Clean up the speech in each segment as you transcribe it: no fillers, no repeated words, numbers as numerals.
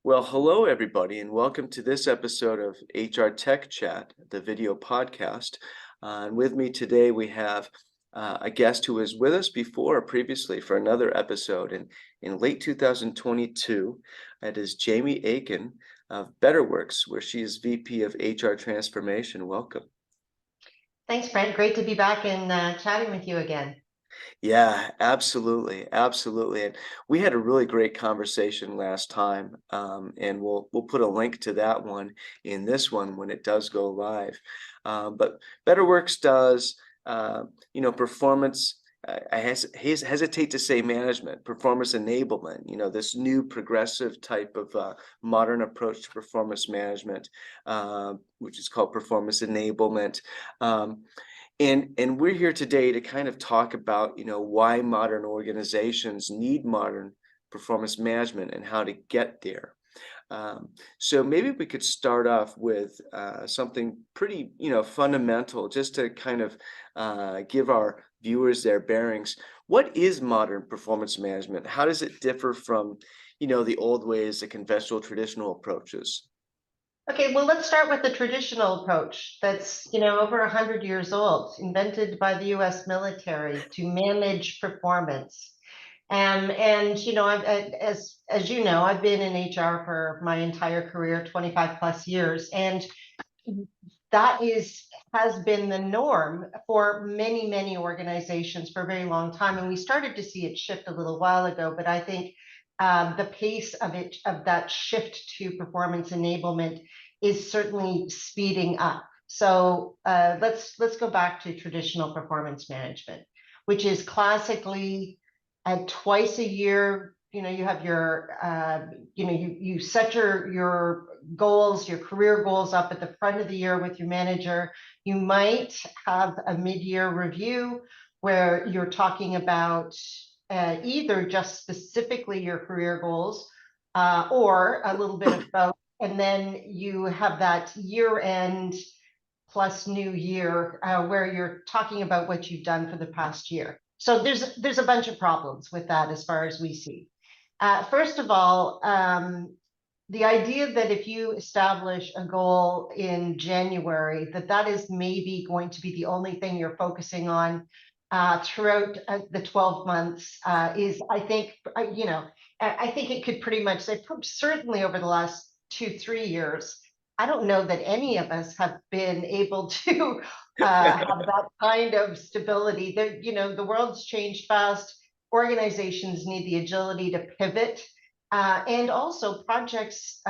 Well, hello, everybody, and welcome to this episode of HR Tech Chat, the video podcast. And with me today, we have a guest who was with us previously for another episode in late 2022. It is Jamie Aitken of Betterworks, where she is VP of HR Transformation. Welcome. Thanks, Brent. Great to be back and chatting with you again. Yeah, absolutely, absolutely. And we had a really great conversation last time, and we'll put a link to that one in this one when it does go live. But BetterWorks does, performance. I hesitate to say management, performance enablement. This new progressive type of modern approach to performance management, which is called performance enablement. Um, and we're here today to kind of talk about, why modern organizations need modern performance management and how to get there. So maybe we could start off with something pretty, fundamental, just to kind of give our viewers their bearings. What is modern performance management? How does it differ from, the old ways, the conventional, traditional approaches? Okay, well, let's start with the traditional approach that's, over 100 years old, invented by the US military to manage performance. As you know, I've been in HR for my entire career, 25 plus years, and that has been the norm for many, many organizations for a very long time. And we started to see it shift a little while ago, but I think the pace of that shift to performance enablement is certainly speeding up. So let's go back to traditional performance management, which is classically twice a year. You have you set your goals, your career goals up at the front of the year with your manager. You might have a mid-year review where you're talking about either just specifically your career goals or a little bit of both. And then you have that year-end plus new year where you're talking about what you've done for the past year. So there's a bunch of problems with that as far as we see. First of all, the idea that if you establish a goal in January, that is maybe going to be the only thing you're focusing on throughout the 12 months is, I think, I think it could pretty much say, certainly over the last 2-3 years, I don't know that any of us have been able to have that kind of stability. The world's changed fast. Organizations need the agility to pivot. And also projects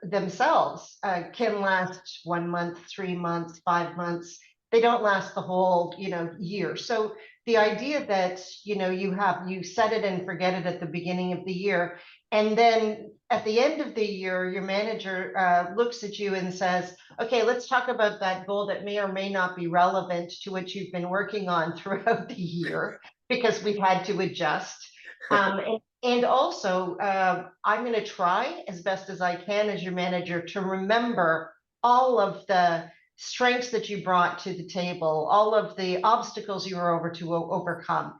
themselves can last 1 month, 3 months, 5 months. They don't last the whole, year. So the idea that, you set it and forget it at the beginning of the year, and then at the end of the year, your manager looks at you and says, okay, let's talk about that goal that may or may not be relevant to what you've been working on throughout the year, because we've had to adjust. And also, I'm going to try as best as I can as your manager to remember all of the strengths that you brought to the table, all of the obstacles you were to overcome.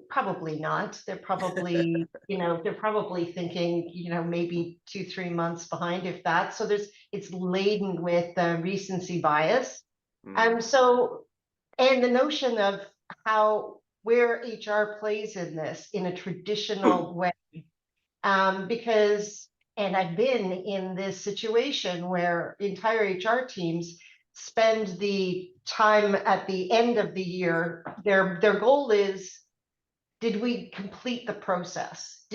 Probably not. They're probably, they're probably thinking, maybe 2-3 months behind, if that. So it's laden with recency bias. Mm. And the notion of where HR plays in this in a traditional way, because, and I've been in this situation where entire HR teams spend the time at the end of the year. Their goal is, did we complete the process?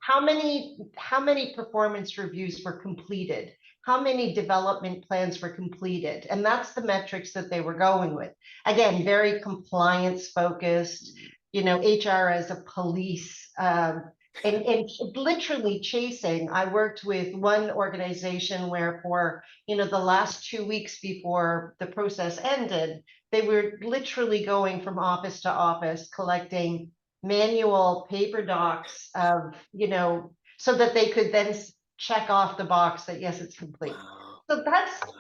How many performance reviews were completed? How many development plans were completed? And that's the metrics that they were going with. Again, very compliance focused, HR as a police, and literally chasing. I worked with one organization where for, the last 2 weeks before the process ended, they were literally going from office to office, collecting manual paper docs of, so that they could then check off the box that, yes, it's complete. Wow. So that's Wow.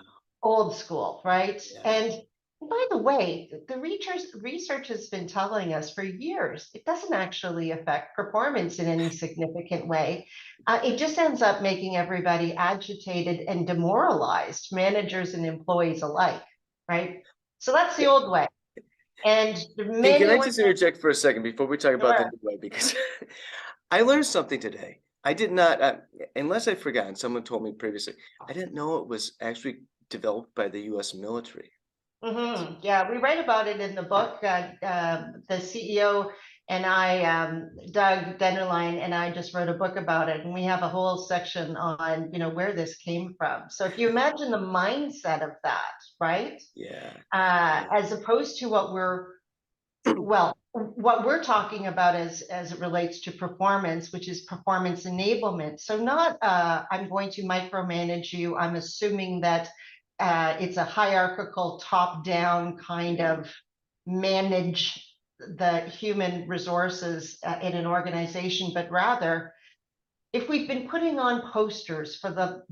old school, right? Yeah. And By the way, the research has been telling us for years it doesn't actually affect performance in any significant way. It just ends up making everybody agitated and demoralized, managers and employees alike, right? So that's the old way. And Can many I just organizations, interject for a second before we talk about the new way? Because I learned something today. I did not, unless I forgot, and someone told me previously, I didn't know it was actually developed by the US military. Yeah, we write about it in the book. The CEO and I, Doug Dennerline, and I just wrote a book about it, and we have a whole section on, where this came from. So if you imagine the mindset of that, right? Yeah. As opposed to what we're talking about as it relates to performance, which is performance enablement. So not I'm going to micromanage you. I'm assuming that it's a hierarchical top-down kind Mm, of manage the human resources in an organization, but rather if we've been putting on posters for the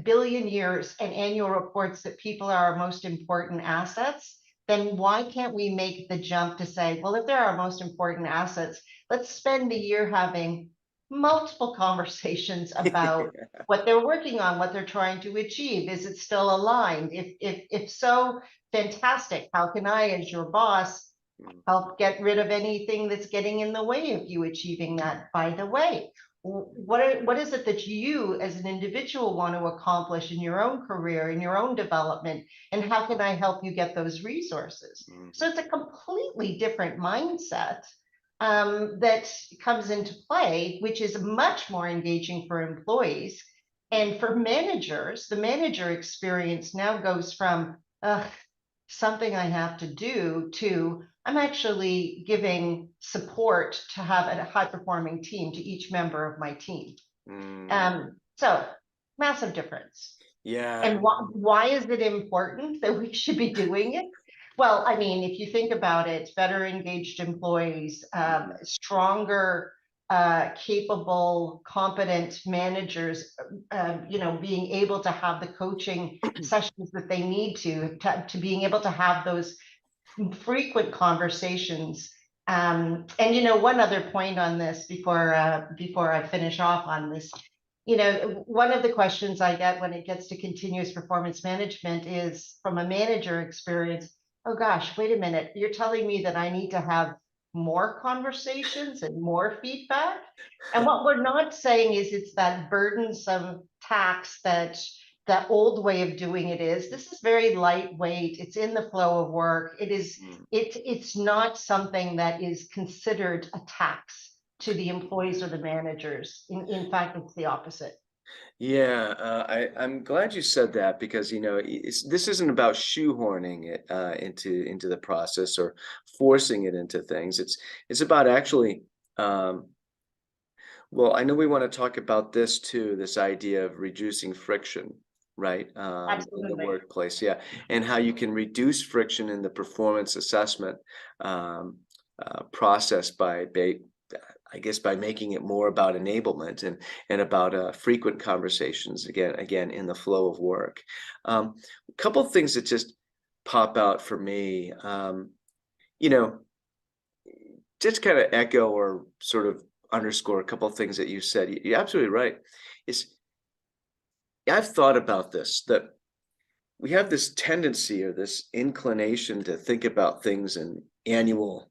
billion years and annual reports that people are our most important assets, then why can't we make the jump to say, well, if they're our most important assets, let's spend a year having multiple conversations about what they're working on, what they're trying to achieve. Is it still aligned? If so, fantastic. How can I, as your boss, mm, help get rid of anything that's getting in the way of you achieving that? By the way, what is it that you as an individual want to accomplish in your own career, in your own development, and how can I help you get those resources? So mhm, it's a completely different mindset that comes into play, which is much more engaging for employees. mm, And for managers, the manager experience now goes from something I have to do to I'm actually giving support to have a high performing team to each member of my team. mm. So massive difference. Yeah. And why is it important that we should be doing it? Well, I mean, if you think about it, better engaged employees, Mhm, stronger, capable, competent managers, being able to have the coaching sessions that they need to being able to have those frequent conversations. And one other point on this before I finish off on this, one of the questions I get when it gets to continuous performance management is from a manager experience. Oh gosh, wait a minute. You're telling me that I need to have more conversations and more feedback? And what we're not saying is it's that burdensome tax that old way of doing it is. This is very lightweight. It's in the flow of work. mm. It's not something that is considered a tax to the employees or the managers. In fact, it's the opposite. Yeah, I'm glad you said that because this isn't about shoehorning it into the process or forcing it into things. It's about actually well, I know we want to talk about this too, this idea of reducing friction, right? In the Absolutely. workplace, yeah, and how you can reduce friction in the performance assessment um, process I guess by making it more about enablement and about frequent conversations again in the flow of work. A couple of things that just pop out for me, you know, just kind of echo or sort of underscore a couple of things that you said. You're absolutely right. Is I've thought about this that we have this tendency or this inclination to think about things in annual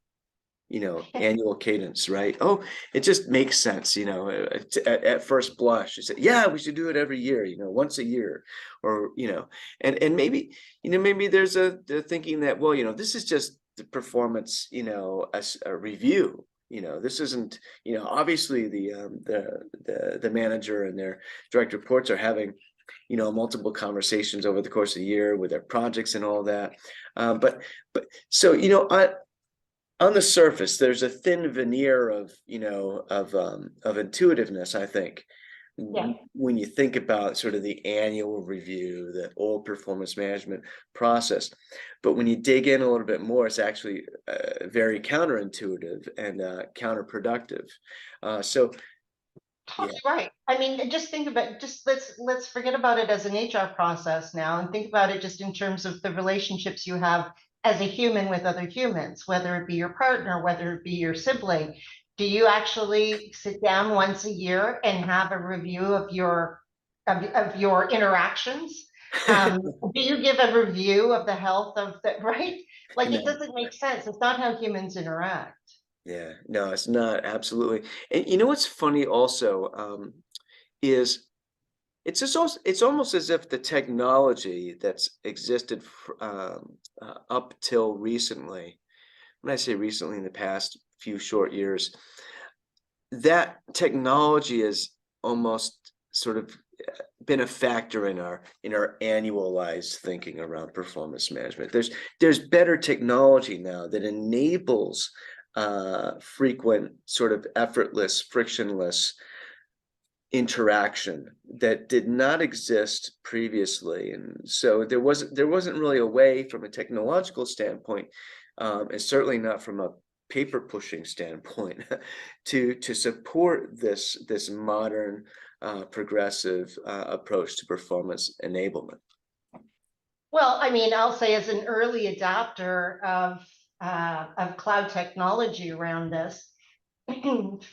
cadence, right? Oh, it just makes sense, at first blush. You say, yeah, we should do it every year, once a year, or and maybe there's the thinking that, well, this is just the performance, a review. This isn't, obviously the manager and their direct reports are having multiple conversations over the course of the year with their projects and all that. But so on the surface, there's a thin veneer of intuitiveness, I think, Yeah, when you think about sort of the annual review, the old performance management process. But when you dig in a little bit more, it's actually very counterintuitive and counterproductive. So totally yeah, right. I mean, just think about just let's forget about it as an HR process now and think about it just in terms of the relationships you have as a human with other humans, whether it be your partner, whether it be your sibling? Do you actually sit down once a year and have a review of your interactions? Do you give a review of the health of the right? Like it No. doesn't make sense. It's not how humans interact. Yeah, no, it's not, absolutely. And you know what's funny also, is it's just also, it's almost as if the technology that's existed up till recently, when I say recently, in the past few short years, that technology has almost sort of been a factor in our annualized thinking around performance management. There's better technology now that enables frequent, sort of effortless, frictionless interaction that did not exist previously. And so there wasn't really a way from a technological standpoint, and certainly not from a paper pushing standpoint, to support this modern, progressive approach to performance enablement. Well, I mean, I'll say as an early adopter of cloud technology around this,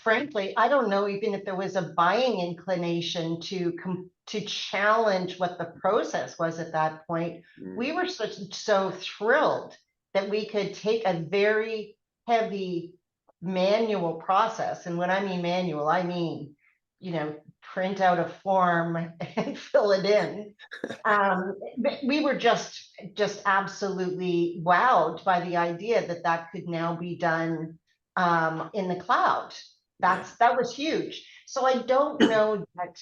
frankly, I don't know even if there was a buying inclination to challenge what the process was at that point. Mm, We were so thrilled that we could take a very heavy manual process, and when I mean manual, I mean, print out a form and fill it in. We were just absolutely wowed by the idea that that could now be done in the cloud. yeah. That was huge. So I don't know that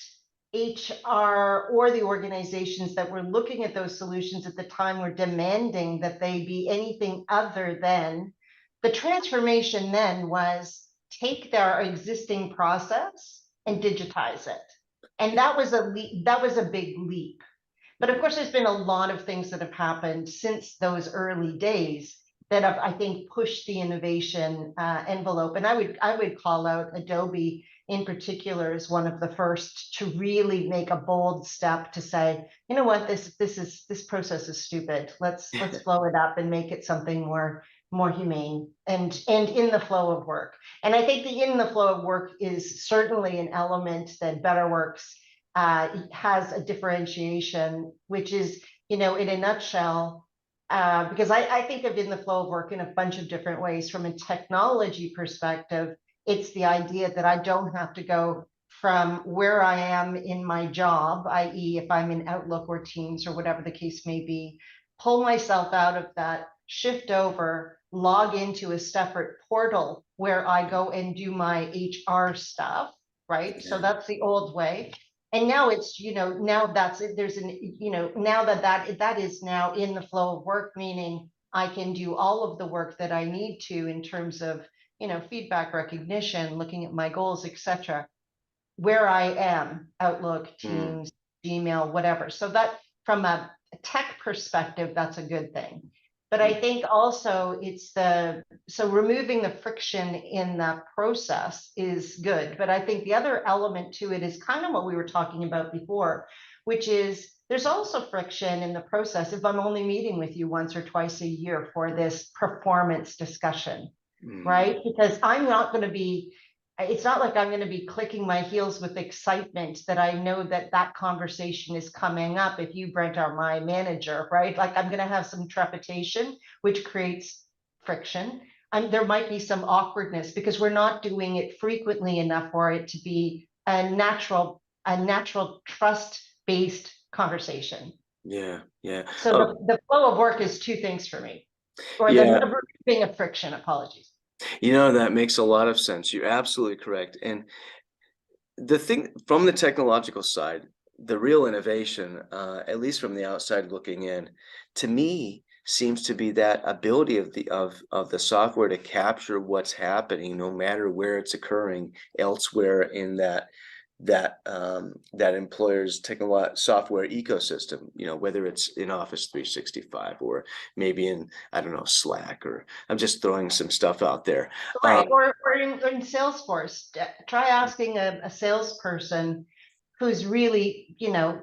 HR or the organizations that were looking at those solutions at the time were demanding that they be anything other than the transformation. Then was take their existing process and digitize it, and that was a leap, that was a big leap. But of course, there's been a lot of things that have happened since those early days that have, I think, pushed the innovation envelope. And I would call out Adobe in particular as one of the first to really make a bold step to say, you know what, this process is stupid. Let's blow it up and make it something more humane and in the flow of work. And I think the in the flow of work is certainly an element that Betterworks has a differentiation, which is, in a nutshell, because I think of in the flow of work in a bunch of different ways. From a technology perspective, it's the idea that I don't have to go from where I am in my job, i.e., if I'm in Outlook or Teams or whatever the case may be, pull myself out of that, shift over, log into a separate portal where I go and do my HR stuff, right? So Yeah. that's the old way. And now it's, now that's it. There's now that is now in the flow of work, meaning I can do all of the work that I need to in terms of, feedback recognition, looking at my goals, etc., where I am, Outlook, Mm, Teams, Gmail, whatever. So that from a tech perspective, that's a good thing. But I mm, think also so removing the friction in the process is good. But I think the other element to it is kind of what we were talking about before, which is there's also friction in the process if I'm only meeting with you once or twice a year for this performance discussion, mm. right? Because I'm not going to be, it's not like I'm going to be clicking my heels with excitement that I know that that conversation is coming up if you, Brent, are my manager, right? Like I'm going to have some trepidation, which creates friction. There might be some awkwardness because we're not doing it frequently enough for it to be a natural trust-based conversation. Yeah, yeah. So Oh, the flow of work is two things for me, or the yeah. removing of friction, apologies. That makes a lot of sense. You're absolutely correct. And the thing from the technological side, the real innovation, at least from the outside looking in, to me seems to be that ability of the software to capture what's happening, no matter where it's occurring elsewhere in that employer's software ecosystem. Whether it's in Office 365 or maybe in, I don't know, Slack, or I'm just throwing some stuff out there. Right, or in Salesforce, try asking a salesperson who's really,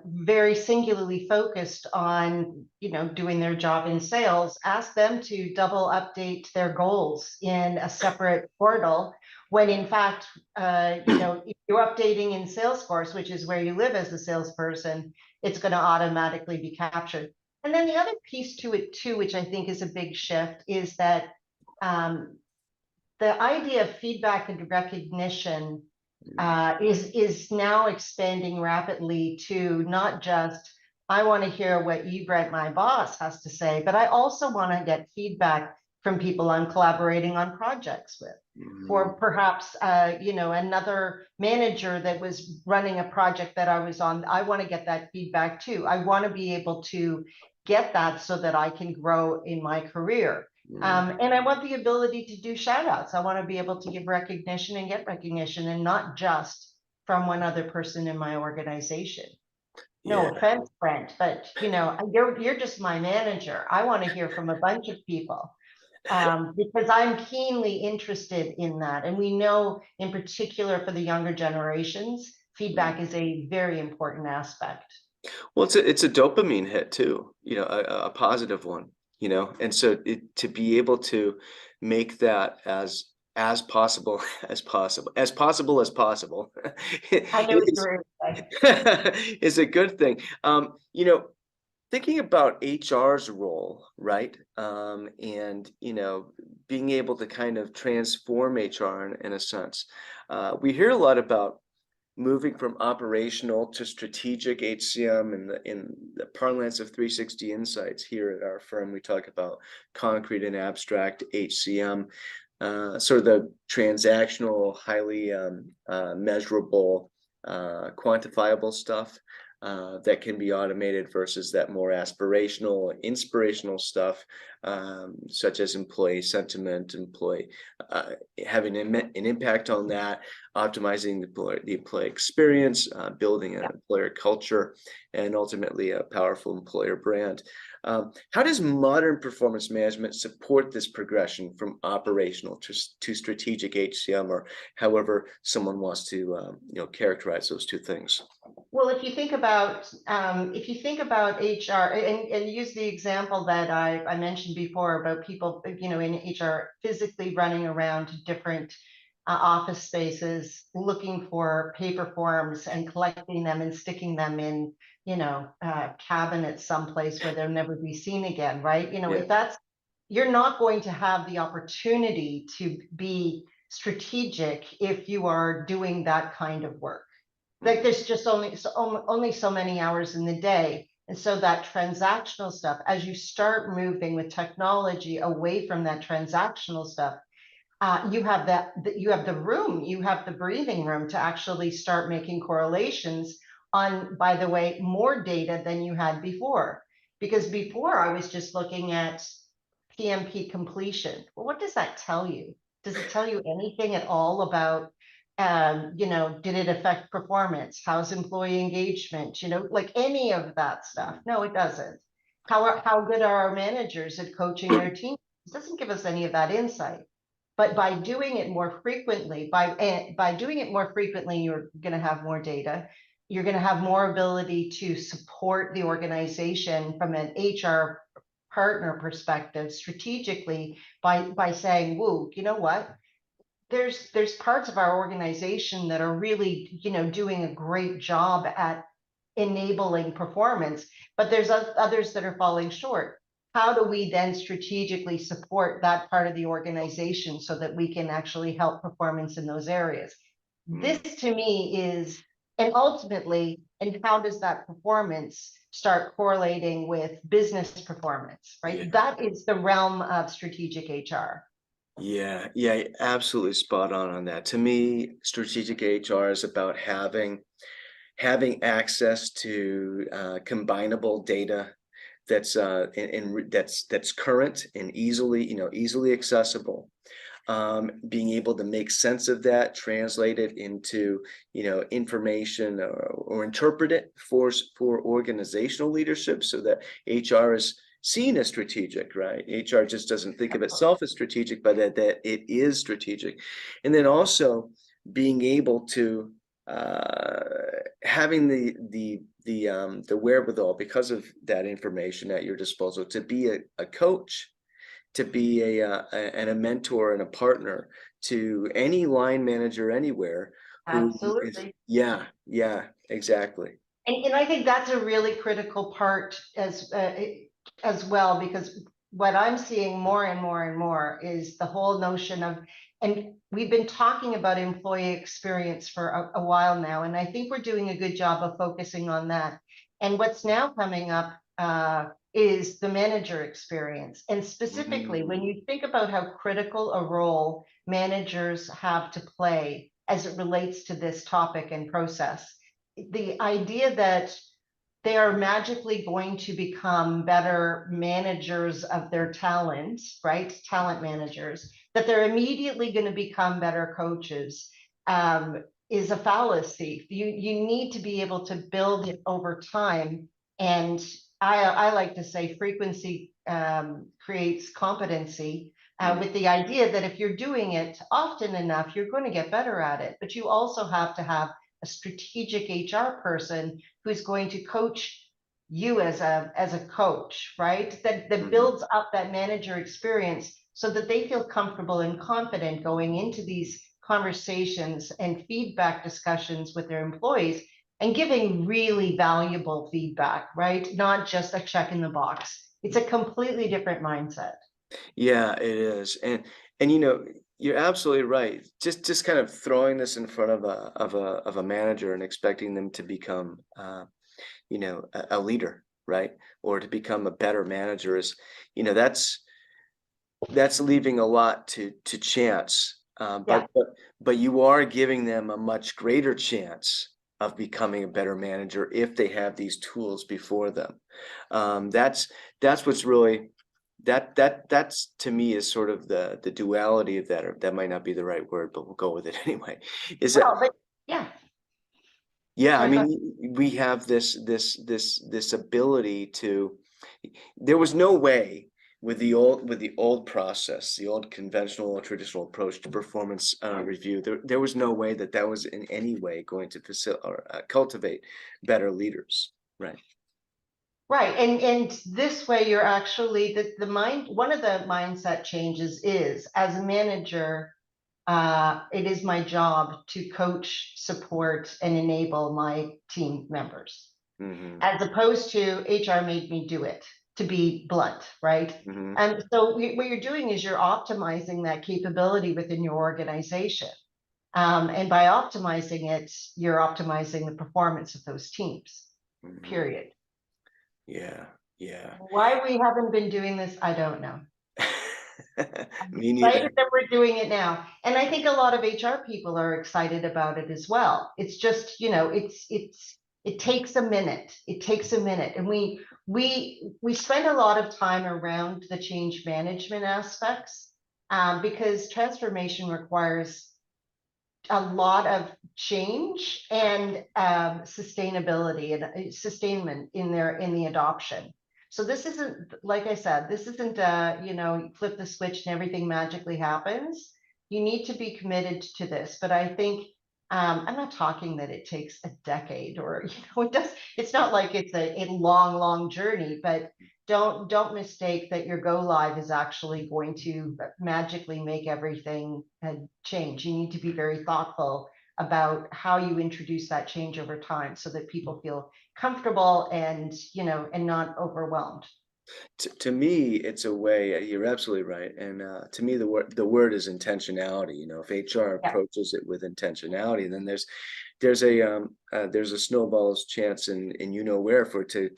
very singularly focused on, doing their job in sales, ask them to double update their goals in a separate portal when in fact, if you're updating in Salesforce, which is where you live as a salesperson, it's going to automatically be captured. And then the other piece to it too, which I think is a big shift, is that um, the idea of feedback and recognition is now expanding rapidly to not just, I want to hear what you, Brent, my boss, has to say, but I also want to get feedback from people I'm collaborating on projects with. For perhaps, another manager that was running a project that I was on, I want to get that feedback too. I want to be able to get that so that I can grow in my career. And I want the ability to do shout outs. I want to be able to give recognition and get recognition, and not just from one other person in my organization. No Yeah. offense, Brent, but you're just my manager. I want to hear from a bunch of people, because I'm keenly interested in that. And we know, in particular for the younger generations, feedback is a very important aspect. Well, it's a dopamine hit too, a positive one, and so to be able to make that as possible as possible I know what you're saying. is a good thing. Thinking about HR's role, right? And being able to kind of transform HR in a sense. We hear a lot about moving from operational to strategic HCM in the parlance of 360 Insights. Here at our firm, we talk about concrete and abstract HCM, sort of the transactional, highly measurable, quantifiable stuff that can be automated versus that more aspirational, inspirational stuff, such as employee sentiment, having an impact on that, optimizing the employee experience, building an employer culture, and ultimately a powerful employer brand. How does modern performance management support this progression from operational to strategic HCM, or however someone wants to characterize those two things? Well, if you think about HR, and use the example that I mentioned before about people, in HR physically running around to different office spaces, looking for paper forms and collecting them and sticking them in, cabinets someplace where they'll never be seen again, right? Yeah. If that's, you're not going to have the opportunity to be strategic if you are doing that kind of work. Like there's just only so many hours in the day. And so that transactional stuff, as you start moving with technology away from that transactional stuff, you have you have the breathing room to actually start making correlations on, by the way, more data than you had before. Because before I was just looking at PMP completion. Well, what does that tell you? Does it tell you anything at all about, did it affect performance? How's employee engagement? Like any of that stuff? No, it doesn't. How good are our managers at coaching their team? It doesn't give us any of that insight. But by doing it more frequently, by doing it more frequently, you're going to have more data. You're going to have more ability to support the organization from an HR partner perspective strategically by saying, whoa, you know what? There's parts of our organization that are really, doing a great job at enabling performance, but there's others that are falling short. How do we then strategically support that part of the organization so that we can actually help performance in those areas? This to me is, and ultimately, and how does that performance start correlating with business performance, right? Yeah. That is the realm of strategic HR. Yeah, absolutely spot on that. To me, strategic HR is about having access to combinable data that's that's current and easily accessible. Being able to make sense of that, translate it into information, or interpret it for organizational leadership, so that HR is seen as strategic, right? HR just doesn't think of itself as strategic, but that it is strategic. And then also being able to having the wherewithal, because of that information at your disposal, to be a coach, to be and a mentor and a partner to any line manager anywhere who is, Absolutely. yeah, yeah, exactly. And I think that's a really critical part as well, because what I'm seeing more and more and more is the whole notion of, and we've been talking about employee experience for a while now, and I think we're doing a good job of focusing on that. And what's now coming up is the manager experience. And specifically, when Mm, you think about how critical a role managers have to play as it relates to this topic and process, the idea that they are magically going to become better managers of their talent, right? Talent managers, that they're immediately going to become better coaches, is a fallacy. You need to be able to build it over time. And I like to say frequency creates competency. mm, With the idea that if you're doing it often enough, you're going to get better at it. But you also have to have a strategic HR person who's going to coach you as a coach, right? That mm. builds up that manager experience so that they feel comfortable and confident going into these conversations and feedback discussions with their employees and giving really valuable feedback, right? Not just a check in the box. It's a completely different mindset. Yeah, it is. And you're absolutely right. Just kind of throwing this in front of a manager and expecting them to become a leader, right? Or to become a better manager is, that's leaving a lot to chance. Yeah. But you are giving them a much greater chance of becoming a better manager if they have these tools before them. That's what's really, that's to me is sort of the duality of that, or that might not be the right word, but we'll go with it anyway. Is that, Well, but yeah. yeah, I Sorry, go ahead. mean, we have this ability to, there was no way with the old process, the old conventional or traditional approach to performance review, there was no way that was in any way going to facilitate or cultivate better leaders, right? Right. And this way you're actually the mind, one of the mindset changes is as a manager, it is my job to coach, support, and enable my team members, Hmm. as opposed to HR made me do it, to be blunt, right? Hmm. And so what you're doing is you're optimizing that capability within your organization. And by optimizing it, you're optimizing the performance of those teams, Hmm. period. Yeah, yeah. Why we haven't been doing this, I don't know. I'm Me neither. excited that we're doing it now. And I think a lot of HR people are excited about it as well. It's just, it takes a minute. It takes a minute. And we spend a lot of time around the change management aspects, because transformation requires a lot of change and sustainability and sustainment in the adoption. So this isn't, like I said, this isn't you flip the switch and everything magically happens. You need to be committed to this. But I think I'm not talking that it takes a decade or it does. It's not like it's a long, long journey, but don't mistake that your go live is actually going to magically make everything change. You need to be very thoughtful about how you introduce that change over time so that people feel comfortable and not overwhelmed. To me, it's a way. You're absolutely right, and to me, the word is intentionality. If HR Yeah. approaches it with intentionality, then there's a snowball's chance, and where for it to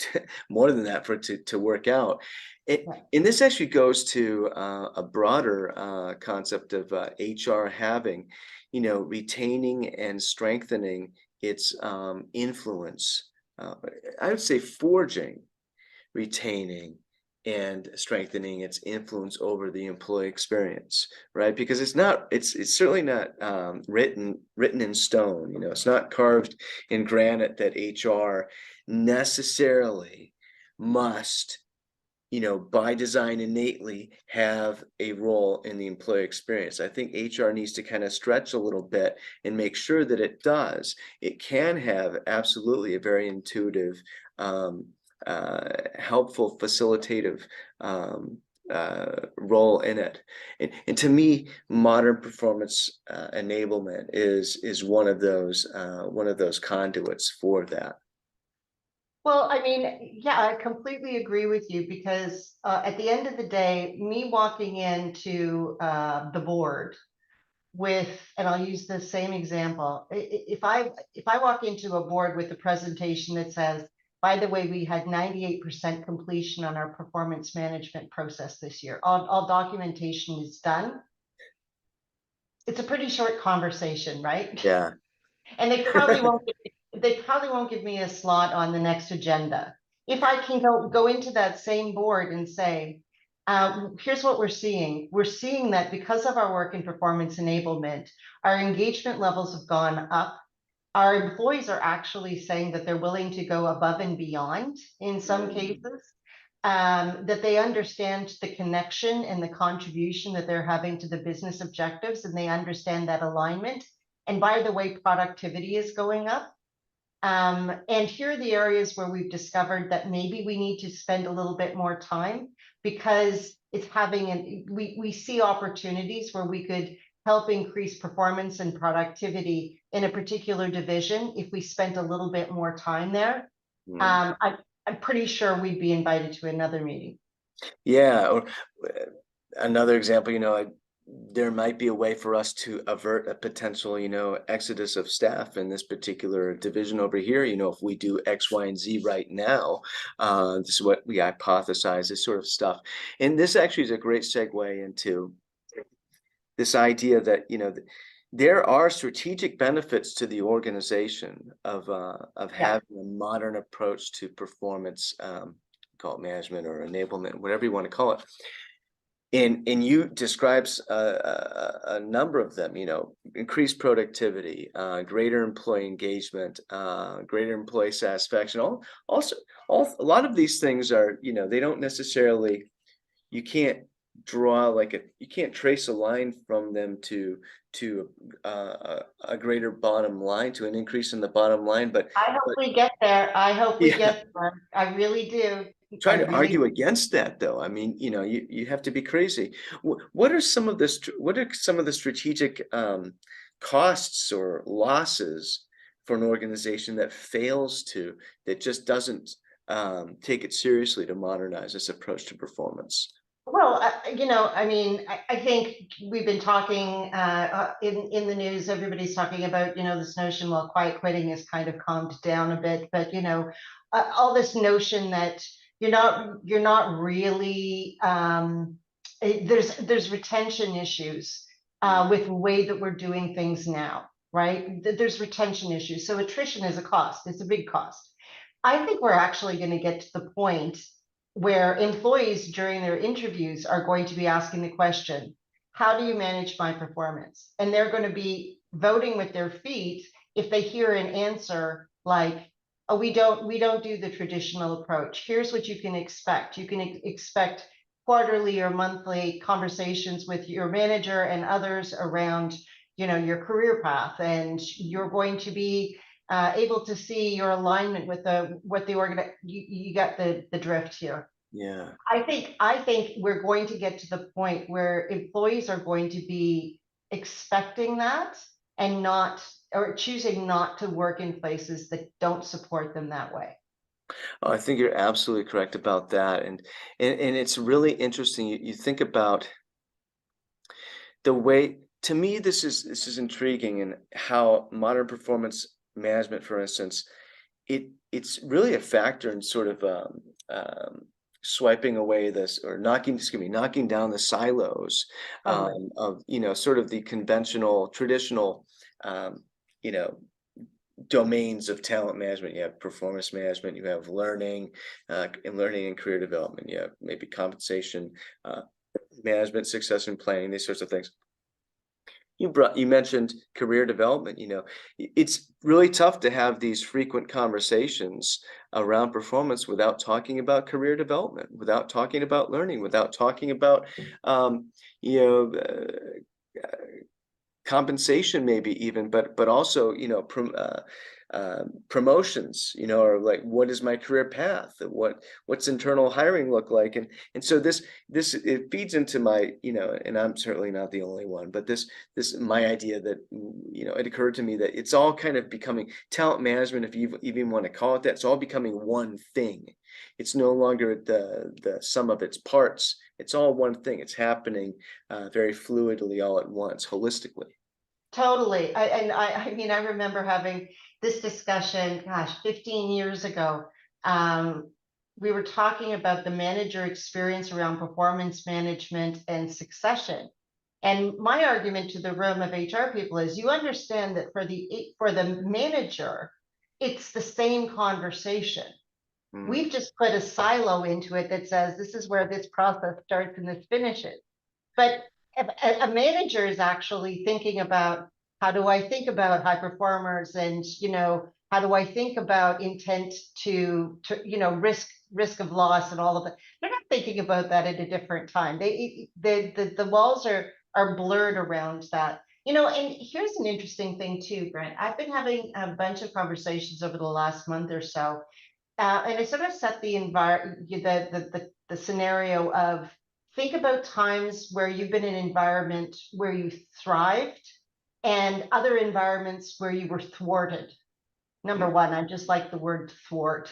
more than that, for it to work out. Yeah. And this actually goes to a broader concept of HR having, retaining and strengthening its influence. Uh, I would say forging, retaining, and strengthening its influence over the employee experience, right? Because it's certainly not written in stone. It's not carved in granite that HR necessarily must by design innately have a role in the employee experience. I think HR needs to kind of stretch a little bit and make sure that it does. It can have absolutely a very intuitive, um, helpful, facilitative um, role in it. And to me, modern performance enablement is one of those conduits for that. Well, I mean, yeah, I completely agree with you because at the end of the day, me walking into the board with, and I'll use the same example. If I walk into a board with a presentation that says, by the way, we had 98% completion on our performance management process this year. All documentation is done. It's a pretty short conversation, right? Yeah. And they probably won't give me a slot on the next agenda. If I can go into that same board and say, here's what we're seeing. We're seeing that because of our work in performance enablement, our engagement levels have gone up. Our employees are actually saying that they're willing to go above and beyond in some Mm, cases, that they understand the connection and the contribution that they're having to the business objectives, and they understand that alignment. And by the way, productivity is going up. And here are the areas where we've discovered that maybe we need to spend a little bit more time because it's having we see opportunities where we could help increase performance and productivity in a particular division if we spent a little bit more time there. mm. I'm pretty sure we'd be invited to another meeting. Yeah, or another example, there might be a way for us to avert a potential, exodus of staff in this particular division over here. If we do X, Y, and Z right now, this is what we hypothesize, this sort of stuff. And this actually is a great segue into this idea that, there are strategic benefits to the organization of Yeah, having a modern approach to performance, call it management or enablement, whatever you want to call it. And you describes a number of them, increased productivity, greater employee engagement, greater employee satisfaction. A lot of these things are, they don't necessarily, you can't you can't trace a line from them to a greater bottom line, to an increase in the bottom line, I hope but we get there. I hope we yeah. get there. I really do. I Trying to really argue against that, though, I mean, you have to be crazy. What are some of the strategic, costs or losses for an organization that just doesn't, take it seriously to modernize this approach to performance? Well, I mean, I think we've been talking in the news. Everybody's talking about this notion. Well, quiet quitting has kind of calmed down a bit, but all this notion that you're not really there's retention issues Mm, with the way that we're doing things now, right? There's retention issues, so attrition is a cost. It's a big cost. I think we're actually going to get to the point where employees during their interviews are going to be asking the question, how do you manage my performance? And they're going to be voting with their feet if they hear an answer like, oh, we don't do the traditional approach. Here's what you can expect. You can expect quarterly or monthly conversations with your manager and others around your career path, and you're going to be able to see your alignment with the organ. You got the drift here. yeah. I think we're going to get to the point where employees are going to be expecting that and not, or choosing not to work in places that don't support them that way. Oh, I think you're absolutely correct about that, and it's really interesting, you think about the way, to me, this is intriguing, and how modern performance management, for instance, it's really a factor in sort of swiping away this, or knocking down the silos Totally. of sort of the conventional, traditional, um, you know domains of talent management. You have performance management, you have learning and career development, you have maybe compensation, uh, management, succession planning, these sorts of things. You mentioned career development, it's really tough to have these frequent conversations around performance without talking about career development, without talking about learning, without talking about, um, you know, compensation maybe even, but also, promotions, or like, what is my career path? What's internal hiring look like? And so this it feeds into my, and I'm certainly not the only one, but this my idea that, it occurred to me that it's all kind of becoming talent management, if you even want to call it that. It's all becoming one thing. It's no longer the sum of its parts. It's all one thing. It's happening very fluidly all at once, holistically. Totally. I mean, I remember having this discussion, gosh, 15 years ago. Um, we were talking about the manager experience around performance management and succession. And my argument to the room of HR people is, you understand that for the manager, it's the same conversation. Mm, We've just put a silo into it that says this is where this process starts and this finishes. But if a manager is actually thinking about, how do I think about high performers, and how do I think about intent to risk of loss and all of that. They're not thinking about that at a different time. The walls are blurred around that. And here's an interesting thing too, Brent. I've been having a bunch of conversations over the last month or so, and I sort of set the scenario of, think about times where you've been in an environment where you thrived and other environments where you were thwarted. Number mm. one, I just like the word thwart,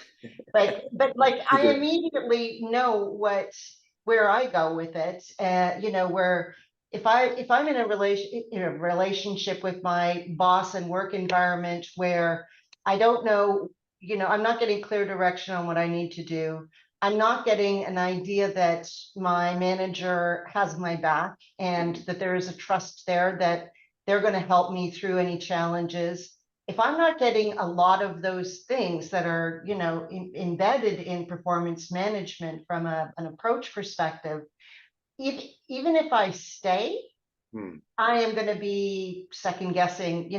but like Me I too. immediately know where I go with it. Where if I'm in a relationship with my boss and work environment where I don't know, I'm not getting clear direction on what I need to do. I'm not getting an idea that my manager has my back and Mhm. that there is a trust there that they're going to help me through any challenges. If I'm not getting a lot of those things that are, embedded in performance management from an approach perspective, even if I stay, Mm, I am going to be second guessing,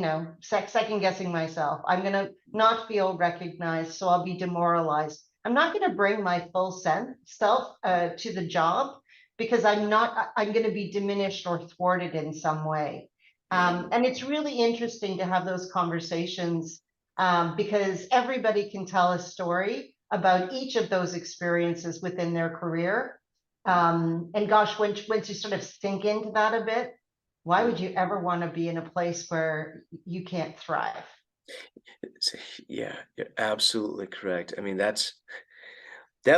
second guessing myself. I'm going to not feel recognized, so I'll be demoralized. I'm not going to bring my full self to the job because I'm going to be diminished or thwarted in some way. And it's really interesting to have those conversations, because everybody can tell a story about each of those experiences within their career. And gosh, once you sort of sink into that a bit, why mm. would you ever want to be in a place where you can't thrive? It's Yeah, you're absolutely correct. I mean, that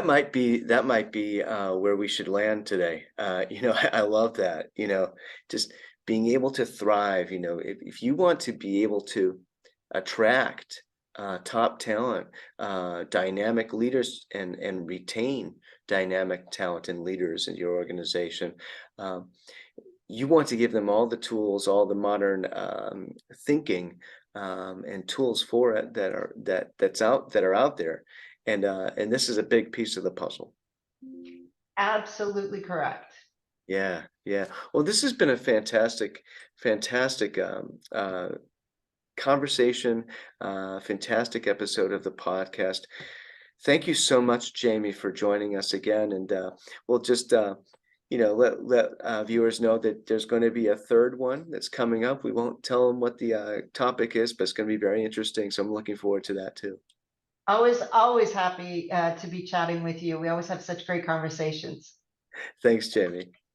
might be where we should land today. I love that. Just being able to thrive. If you want to be able to attract top talent, dynamic leaders, and retain dynamic talent and leaders in your organization. Um, you want to give them all the tools, all the modern thinking, and tools for it that are out there, and this is a big piece of the puzzle. Absolutely correct. Yeah, yeah. Well, this has been a fantastic conversation, fantastic episode of the podcast. Thank you so much, Jamie, for joining us again. And we'll just, let viewers know that there's going to be a third one that's coming up. We won't tell them what the topic is, but it's going to be very interesting. So I'm looking forward to that too. Always happy to be chatting with you. We always have such great conversations. Thanks, Jamie.